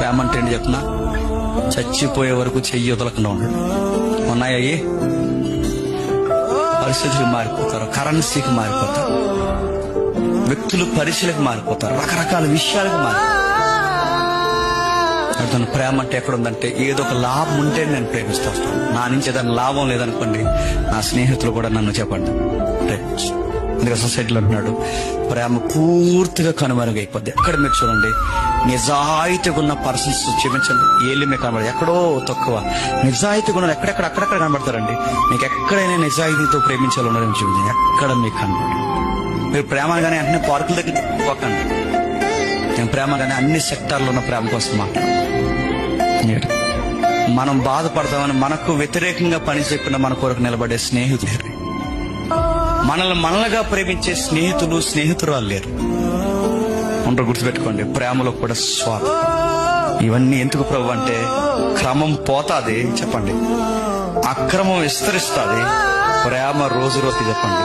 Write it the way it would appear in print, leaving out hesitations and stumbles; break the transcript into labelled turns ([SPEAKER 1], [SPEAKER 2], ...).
[SPEAKER 1] ప్రేమ అంటే ఏంటి చెప్తున్నా, చచ్చిపోయే వరకు చెయ్యి వదలకుండా ఉండడు. ఉన్నాయి పరిస్థితులకు మారిపోతారు, కరెన్సీకి మారిపోతారు, వ్యక్తులు పరిచయలకు మారిపోతారు, రకరకాల విషయాలకు మారిపోతారు. తన ప్రేమ అంటే ఎక్కడ ఉందంటే, ఏదో ఒక లాభం ఉంటే నేను ప్రేమిస్తూ వస్తాను. నా నుంచి ఏదైనా లాభం లేదనుకోండి, నా స్నేహితులు కూడా నన్ను చెప్పండి ప్రేమించు. అందుకే సొసైటీలో అంటున్నాడు, ప్రేమ పూర్తిగా కనుమరుగైపోద్ది. ఎక్కడ మీరు చూడండి, నిజాయితీగా ఉన్న పర్సన్స్ చూపించండి, ఏళ్ళు మీకు కనబడదు. ఎక్కడో తక్కువ నిజాయితీగా ఉన్న అక్కడెక్కడ కనబడతారండి. మీకు ఎక్కడైనా నిజాయితీతో ప్రేమించాలన్నారని చూపించండి, ఎక్కడ మీకు కనబడదు. మీరు ప్రేమగానే వెంటనే పార్కుల దగ్గర పోకండి. నేను ప్రేమగానే అన్ని సెక్టార్లో ఉన్న ప్రేమ కోసం మాట్లాడు. మనం బాధపడతామని మనకు వ్యతిరేకంగా పని చేయకుండా మన కొరకు నిలబడే స్నేహితులు, మనల్గా ప్రేమించే స్నేహితురాలు లేరు. ఉండరు. గుర్తుపెట్టుకోండి, ప్రేమలో కూడా స్వార్థం. ఇవన్నీ ఎందుకు ప్రభు అంటే, క్రమం పోతాది చెప్పండి, అక్రమం విస్తరిస్తుంది, ప్రేమ రోజు చెప్పండి.